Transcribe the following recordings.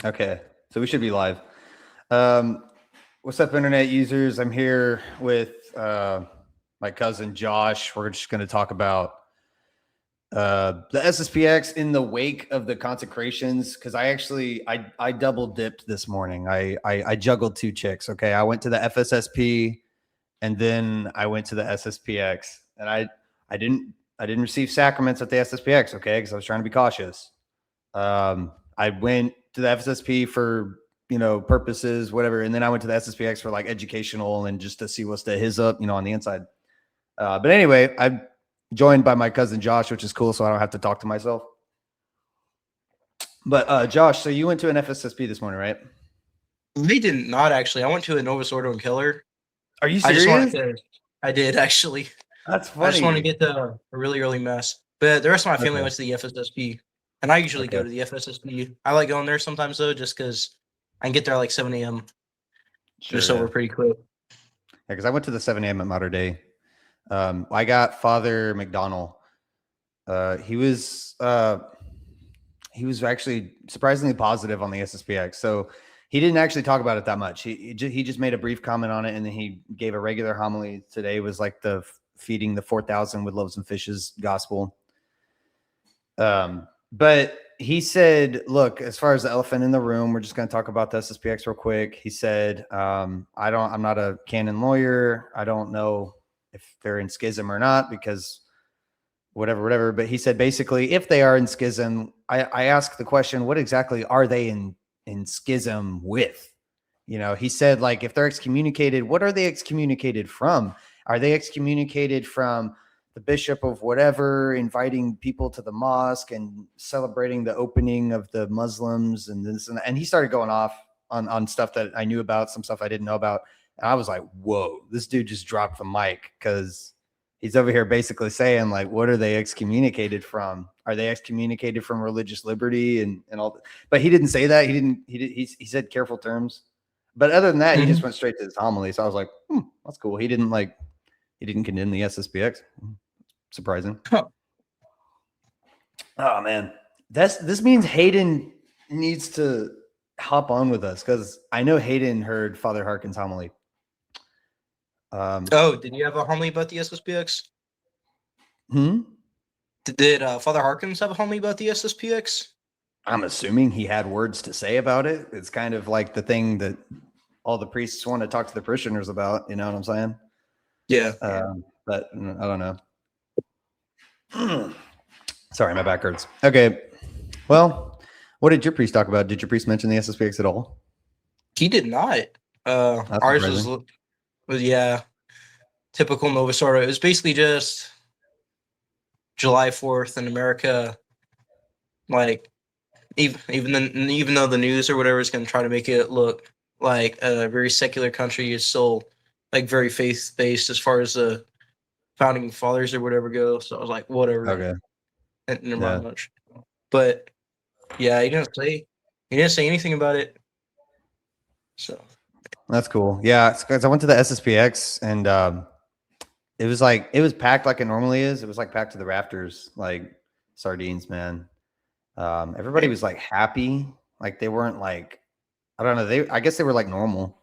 Okay, so we should be live. What's up, internet users? I'm here with my cousin Josh. We're just going to talk about the SSPX in the wake of the consecrations, because I double dipped this morning. I juggled two chicks. Okay, I went to the FSSP and then I went to the SSPX, and I didn't receive sacraments at the SSPX. Okay, because I was trying to be cautious. I went to the FSSP for, purposes, whatever. And then I went to the SSPX for like educational and just to see what's the his up, on the inside. But anyway, I'm joined by my cousin Josh, which is cool. So I don't have to talk to myself. But Josh, so you went to an FSSP this morning, right? They did not actually. I went to a Novus Ordo and Killer. Are you serious? I did actually. That's funny. I just want to get the really early mass. But the rest of my family went to the FSSP. And I usually go to the FSSP. I like going there sometimes, though, just because I can get there like 7 a.m. Just over pretty quick. Yeah, because I went to the 7 a.m. at Mater Dei. I got Father McDonald. He was actually surprisingly positive on the SSPX. So he didn't actually talk about it that much. He just made a brief comment on it, and then he gave a regular homily. Today was like the feeding the 4,000 with loaves and fishes gospel. But he said, look, as far as the elephant in the room, we're just going to talk about the SSPX real quick. He said, I'm not a canon lawyer. I don't know if they're in schism or not, because whatever. But he said, basically, if they are in schism, I asked the question, what exactly are they in schism with? He said, like, if they're excommunicated, what are they excommunicated from? Are they excommunicated from the bishop of whatever inviting people to the mosque and celebrating the opening of the Muslims and this and that? And he started going off on stuff that I knew about, some stuff I didn't know about. And I was like, whoa, this dude just dropped the mic, because he's over here basically saying, like, what are they excommunicated from? Are they excommunicated from religious liberty and all that? But he didn't say that. He said careful terms. But other than that, he just went straight to his homily. So I was like, that's cool. He didn't condemn the SSPX. Surprising. Oh man, this means Hayden needs to hop on with us, because I know Hayden heard Father Harkin's homily. Did you have a homily about the SSPX? Did Father Harkins have a homily about the SSPX? I'm assuming he had words to say about it. It's kind of like the thing that all the priests want to talk to the parishioners about. You know what I'm saying? Yeah. But I don't know. Sorry, my back hurts. Okay. Well, what did your priest talk about? Did your priest mention the SSPX at all? He did not. Ours was typical Novus Ordo. It was basically just July 4th in America. Like, even though the news or whatever is going to try to make it look like a very secular country, is still like very faith-based as far as the founding fathers or whatever go. So I was like, whatever. Okay. Never mind much. But yeah, he didn't say anything about it. So that's cool. Yeah, because I went to the SSPX, and it was packed like it normally is. It was like packed to the rafters, like sardines, man. Everybody was like happy. Like they weren't like, I don't know. I guess they were like normal.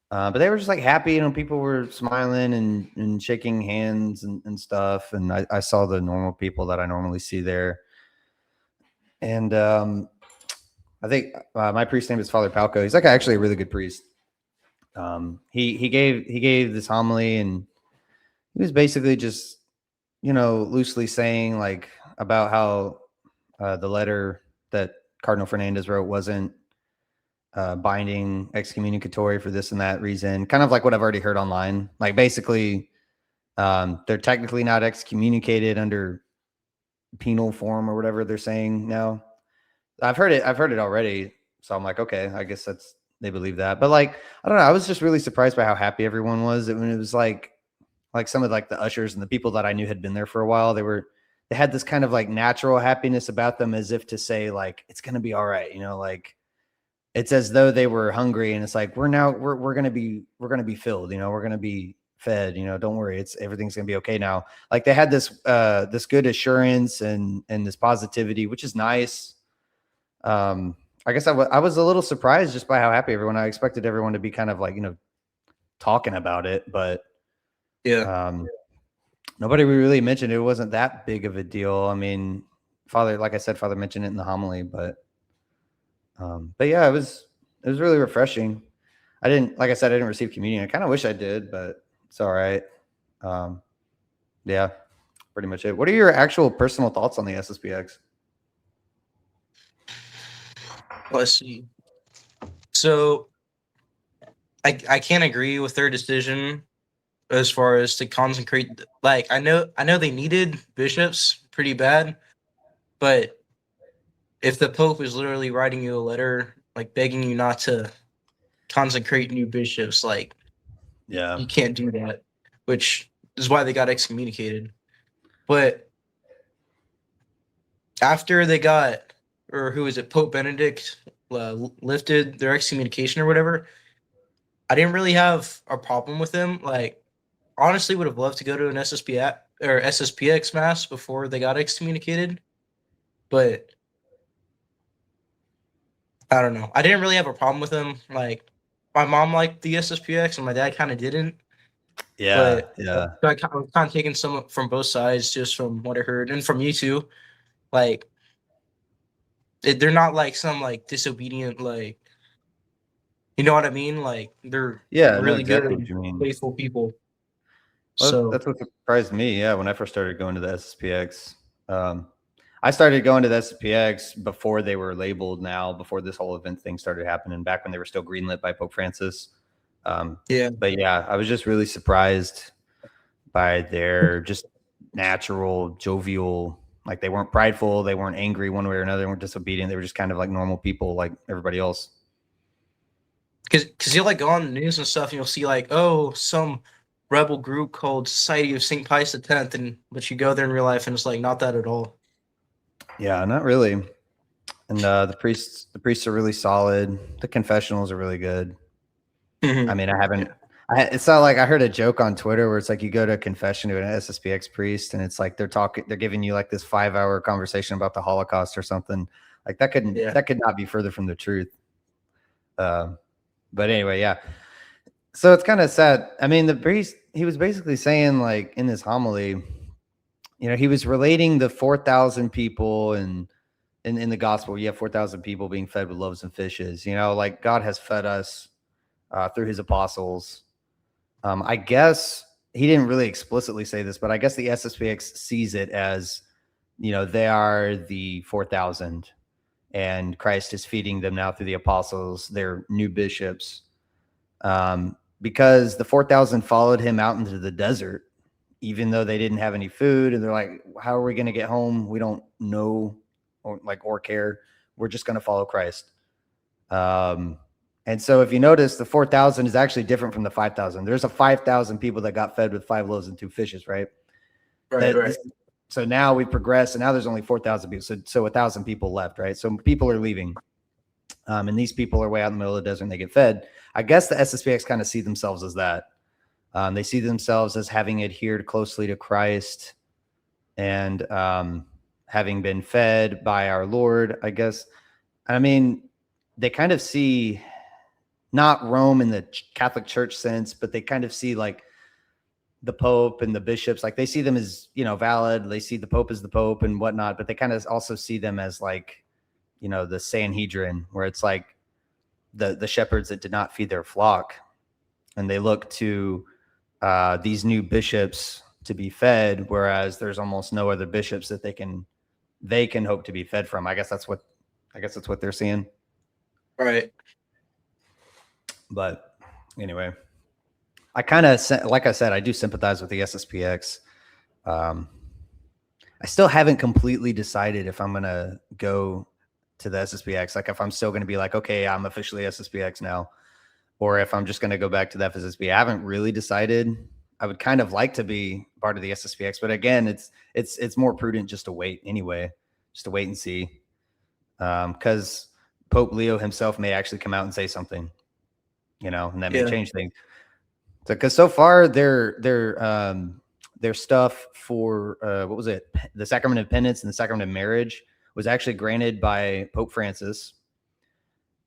But they were just like happy, people were smiling and shaking hands and stuff. And I saw the normal people that I normally see there. And I think my priest's name is Father Palco. He's like actually a really good priest. He gave this homily, and he was basically just, loosely saying like about how the letter that Cardinal Fernandez wrote wasn't binding, excommunicatory for this and that reason, kind of like what I've already heard online. Like basically, they're technically not excommunicated under penal form or whatever they're saying now. I've heard it already. So I'm like, okay, I guess they believe that. But like, I don't know. I was just really surprised by how happy everyone was. When it was like some of like the ushers and the people that I knew had been there for a while, they had this kind of like natural happiness about them, as if to say like, it's going to be all right. Like, it's as though they were hungry, and it's like, we're going to be filled, we're going to be fed, don't worry. Everything's going to be okay now. Like they had this good assurance and this positivity, which is nice. I guess I was a little surprised just by how happy everyone. I expected everyone to be kind of like, talking about it, but nobody really mentioned it. It wasn't that big of a deal. I mean, like I said, Father mentioned it in the homily, but yeah, it was really refreshing. Like I said, I didn't receive communion. I kind of wish I did, but it's all right. Yeah, pretty much it. What are your actual personal thoughts on the SSPX? Let's see. So I can't agree with their decision as far as to consecrate. Like I know they needed bishops pretty bad, but if the Pope is literally writing you a letter like begging you not to consecrate new bishops, like you can't do that, which is why they got excommunicated. But after they got, or who is it, Pope Benedict lifted their excommunication or whatever, I didn't really have a problem with them. Like, honestly, would have loved to go to an SSPX or SSPX mass before they got excommunicated, but I don't know. I didn't really have a problem with them. Like, my mom liked the SSPX and my dad kind of didn't. Yeah, but I was kind of taking some from both sides, just from what I heard and from you too. Like, they're not like some like disobedient, like, you know what I mean? Like, they're really exactly good, what you mean. faithful people. Well, So that's what surprised me. Yeah, when I first started going to the SSPX, I started going to the SSPX before they were labeled. Now, before this whole event thing started happening, back when they were still greenlit by Pope Francis. But yeah, I was just really surprised by their just natural, jovial. Like, they weren't prideful, they weren't angry one way or another, they weren't disobedient. They were just kind of like normal people, like everybody else. Because you'll like go on the news and stuff, and you'll see like, oh, some rebel group called Society of St. Pius X, but you go there in real life and it's like not that at all. Yeah, not really. And the priests are really solid. The confessionals are really good. Mm-hmm. I mean, it's not like I heard a joke on Twitter where it's like you go to a confession to an SSPX priest and it's like they're giving you like this 5-hour conversation about the Holocaust or something. Like, that could not be further from the truth. But anyway, yeah. So it's kind of sad. I mean, the priest, he was basically saying, like, in this homily, he was relating the 4,000 people and in the gospel, you have 4,000 people being fed with loaves and fishes. Like, God has fed us through his apostles. I guess he didn't really explicitly say this, but I guess the SSPX sees it as, they are the 4,000 and Christ is feeding them now through the apostles. They're new bishops. Because the 4,000 followed him out into the desert, even though they didn't have any food. And they're like, how are we going to get home? We don't know or care. We're just going to follow Christ. And so if you notice, the 4,000 is actually different from the 5,000. There's a 5,000 people that got fed with 5 loaves and 2 fishes, right? Right. So now we progress, and now there's only 4,000 people. So 1,000 people left, right? So people are leaving. And these people are way out in the middle of the desert and they get fed. I guess the SSPX kind of see themselves as that. They see themselves as having adhered closely to Christ and having been fed by our Lord, I guess. I mean, they kind of see not Rome in the Catholic Church sense, but they kind of see like the Pope and the bishops, like they see them as, valid. They see the Pope as the Pope and whatnot, but they kind of also see them as like, the Sanhedrin, where it's like the shepherds that did not feed their flock. And they look to these new bishops to be fed, whereas there's almost no other bishops that they can hope to be fed from. I guess that's what they're seeing. Right. But anyway, I kind of, like I said, I do sympathize with the SSPX. I still haven't completely decided if I'm going to go to the SSPX. Like, if I'm still going to be like, okay, I'm officially SSPX now, or if I'm just going to go back to the FSSP. I haven't really decided. I would kind of like to be part of the SSPX, but again, it's more prudent just to wait anyway, just to wait and see. Because Pope Leo himself may actually come out and say something, and that may change things. So, because so far their stuff for what was it, the sacrament of penance and the sacrament of marriage was actually granted by Pope Francis.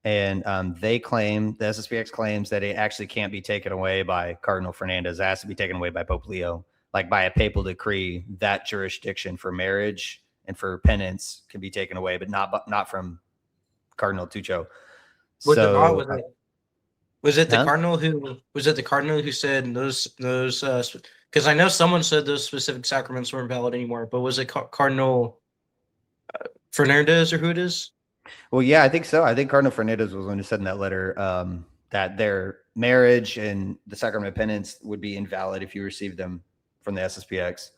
And they claim, the SSPX claims that it actually can't be taken away by Cardinal Fernandez. It has to be taken away by Pope Leo. Like by a papal decree, that jurisdiction for marriage and for penance can be taken away, but not from Cardinal Tuccio. Was it not? So Was it the cardinal who said those because I know someone said those specific sacraments weren't valid anymore, but was it Cardinal Fernandez or who it is? Well, yeah, I think so. I think Cardinal Fernandez was the one who said in that letter that their marriage and the sacrament of penance would be invalid if you received them from the SSPX.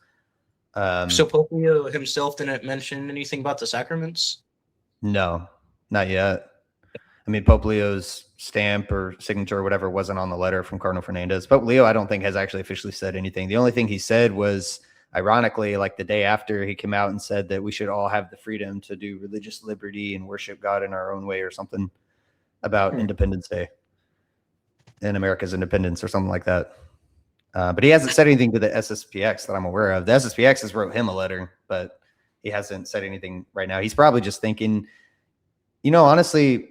So Pope Leo himself didn't mention anything about the sacraments? No, not yet. I mean, Pope Leo's stamp or signature or whatever wasn't on the letter from Cardinal Fernandez. Pope Leo, I don't think, has actually officially said anything. The only thing he said was, ironically, like the day after, he came out and said that we should all have the freedom to do religious liberty and worship God in our own way, or something about Independence Day and America's independence or something like that. But he hasn't said anything to the SSPX that I'm aware of. The SSPX has wrote him a letter, but he hasn't said anything right now. He's probably just thinking, honestly,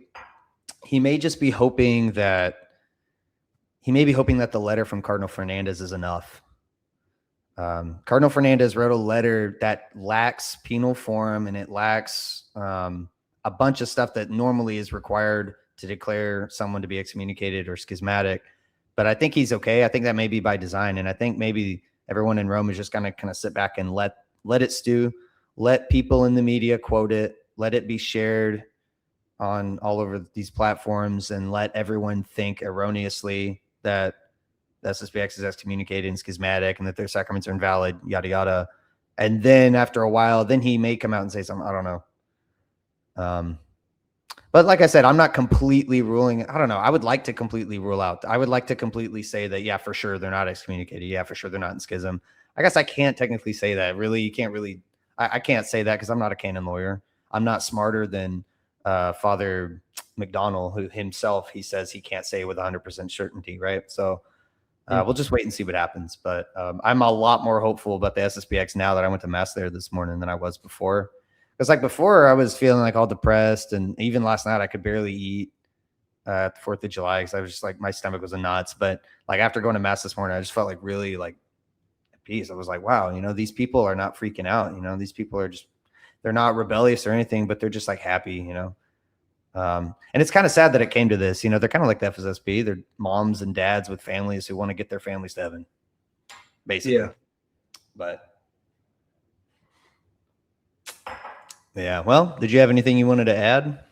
he may just be hoping that the letter from Cardinal Fernandez is enough. Cardinal Fernandez wrote a letter that lacks penal form, and it lacks a bunch of stuff that normally is required to declare someone to be excommunicated or schismatic. But I think he's okay. I think that may be by design. And I think maybe everyone in Rome is just going to kind of sit back and let it stew, let people in the media quote it, let it be shared on all over these platforms, and let everyone think erroneously that the SSPX is excommunicated and schismatic and that their sacraments are invalid, yada, yada. And then after a while, then he may come out and say something. I don't know. But like I said, I'm not completely ruling. I don't know. I would like to completely rule out. I would like to completely say that, yeah, for sure, they're not excommunicated. Yeah, for sure, they're not in schism. I guess I can't technically say that. Really, you can't really. I can't say that because I'm not a canon lawyer. I'm not smarter than Father McDonald, who himself, he says he can't say with 100% certainty, right? So we'll just wait and see what happens. But I'm a lot more hopeful about the SSPX now that I went to Mass there this morning than I was before. Because like before, I was feeling like all depressed, and even last night I could barely eat at the 4th of July because I was just like, my stomach was a nuts. But like after going to Mass this morning, I just felt like really like at peace. I was like, wow, these people are not freaking out. These people are just, they're not rebellious or anything, but they're just like happy, and it's kind of sad that it came to this. They're kind of like the FSSP. They're moms and dads with families who want to get their families to heaven, basically. Yeah. But yeah, well, did you have anything you wanted to add?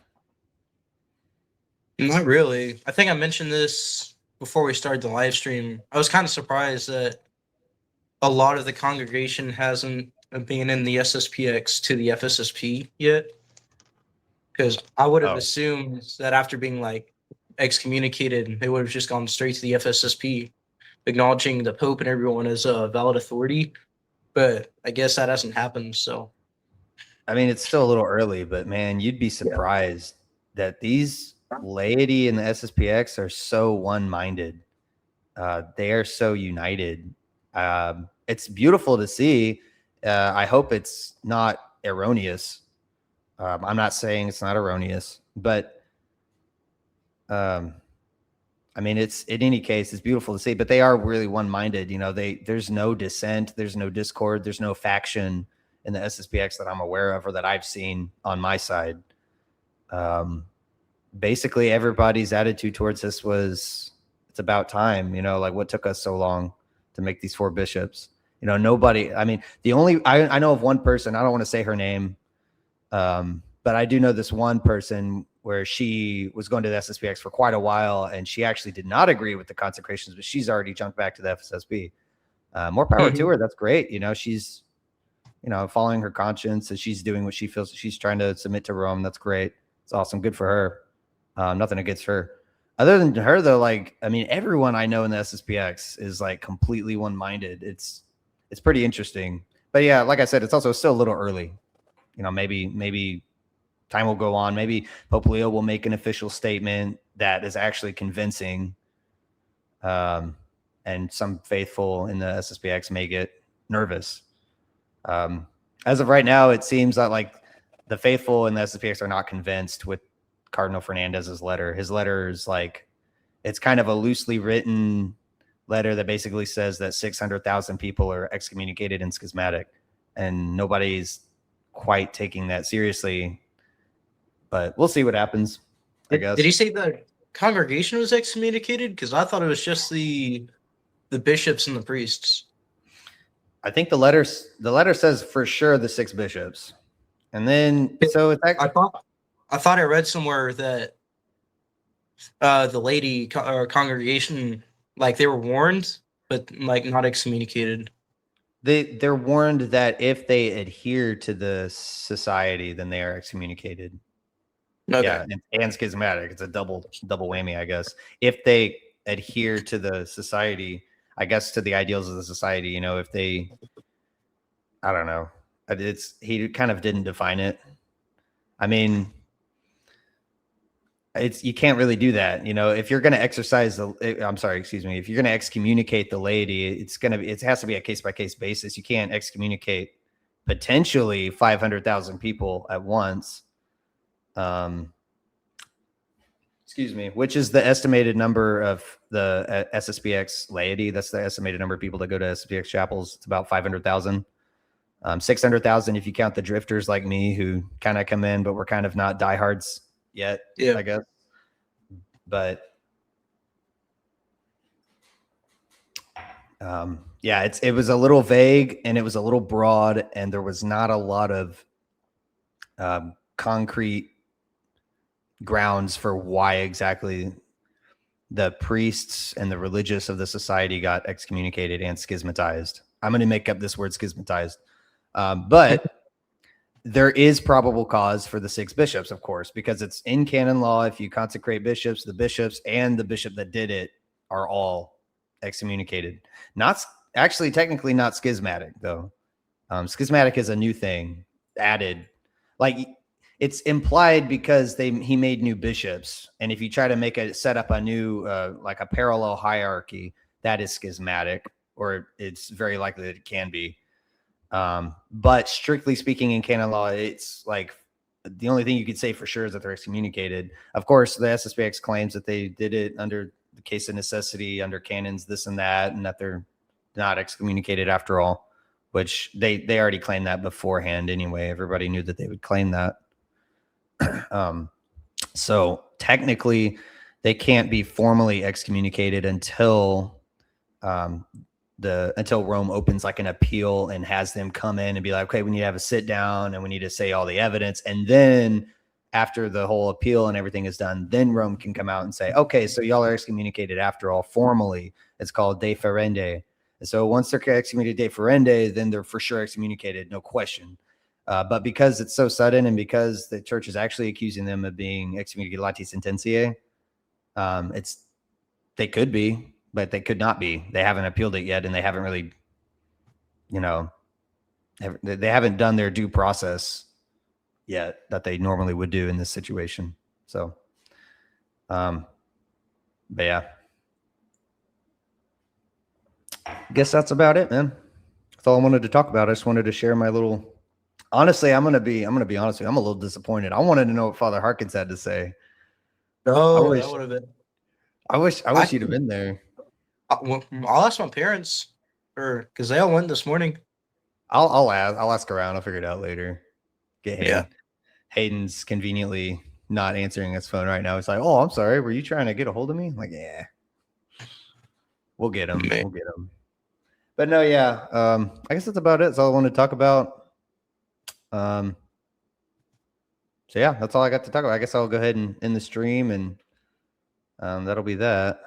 Not really. I think I mentioned this before we started the live stream. I was kind of surprised that a lot of the congregation hasn't been in the SSPX to the FSSP yet. Because I would have assumed that after being like excommunicated, they would have just gone straight to the FSSP, acknowledging the Pope and everyone as a valid authority. But I guess that hasn't happened. So, I mean, it's still a little early, but man, you'd be surprised that these laity in the SSPX are so one-minded. They are so united. It's beautiful to see. I hope it's not erroneous. I'm not saying it's not erroneous, but I mean, it's in any case, it's beautiful to see, but they are really one-minded. There's no dissent, there's no discord, there's no faction in the SSPX that I'm aware of or that I've seen on my side. Basically everybody's attitude towards this was, it's about time, like what took us so long to make these 4 bishops. Nobody, I mean, I know of one person, I don't want to say her name, but I do know this one person where she was going to the SSPX for quite a while, and she actually did not agree with the consecrations, but she's already jumped back to the FSSP. More power to her. That's great. She's, following her conscience, and she's doing what she feels. She's trying to submit to Rome. That's great. It's awesome. Good for her. Nothing against her. Other than her, though, like, I mean, everyone I know in the SSPX is like completely one-minded. It's pretty interesting. But yeah, like I said, it's also still a little early. Maybe time will go on. Maybe Pope Leo will make an official statement that is actually convincing. And some faithful in the SSPX may get nervous. As of right now, it seems that like the faithful in the SSPX are not convinced with Cardinal Fernandez's letter. His letter is like, it's kind of a loosely written letter that basically says that 600,000 people are excommunicated and schismatic, and nobody's quite taking that seriously. But we'll see what happens, I guess. Did he say the congregation was excommunicated? Because I thought it was just the bishops and the priests. I think the letter says for sure the 6 bishops, and then so it's actually, I thought I read somewhere that the laity or congregation, like, they were warned, but like not excommunicated. They're warned that if they adhere to the society, then they are excommunicated. Okay. Yeah, and schismatic. It's a double whammy, I guess. If they adhere to the society, I guess, to the ideals of the society, you know, if they, I don't know. He kind of didn't define it. I mean, you can't really do that. You know, if you're going to if you're going to excommunicate the laity, it has to be a case by case basis. You can't excommunicate potentially 500,000 people at once. Which is the estimated number of the SSPX laity. That's the estimated number of people that go to SSPX chapels. It's about 500,000. 600,000 if you count the drifters like me who kind of come in, but we're kind of not diehards yet, I guess. But it was a little vague and it was a little broad, and there was not a lot of concrete grounds for why exactly the priests and the religious of the society got excommunicated and schismatized. I'm going to make up this word schismatized. But there is probable cause for the 6 bishops, of course, because it's in canon law. If you consecrate bishops, the bishops and the bishop that did it are all excommunicated. Not actually, technically not schismatic, though. Schismatic is a new thing added. Like, it's implied because he made new bishops. And if you try to set up a new, like a parallel hierarchy, that is schismatic, or it's very likely that it can be. But strictly speaking, in canon law, it's like the only thing you could say for sure is that they're excommunicated. Of course, the SSPX claims that they did it under the case of necessity, under canons, this and that, and that they're not excommunicated after all, which they already claimed that beforehand anyway. Everybody knew that they would claim that. So technically, they can't be formally excommunicated until Rome opens like an appeal and has them come in and be like, okay, we need to have a sit down and we need to say all the evidence. And then after the whole appeal and everything is done, then Rome can come out and say, okay, so y'all are excommunicated after all formally. It's called de ferende. And so once they're excommunicated de ferende, then they're for sure excommunicated, no question. But because it's so sudden and because the church is actually accusing them of being excommunicated Laity Sententiae, they could be, but they could not be. They haven't appealed it yet, and they haven't really, they haven't done their due process yet that they normally would do in this situation. So, but yeah, I guess that's about it, man. That's all I wanted to talk about. I just wanted to share my little. Honestly, I'm gonna be honest with you. I'm a little disappointed. I wanted to know what Father Harkins had to say. Oh, that would have been. I wish you'd have been there. I'll ask my parents, because they all went this morning. I'll ask around. I'll figure it out later. Get Hayden. Yeah. Hayden's conveniently not answering his phone right now. It's like, oh, I'm sorry. Were you trying to get a hold of me? I'm like, yeah. We'll get him. We'll get him. But no, yeah. I guess that's about it. That's all I wanted to talk about. So yeah, that's all I got to talk about. I guess I'll go ahead and end the stream, and that'll be that.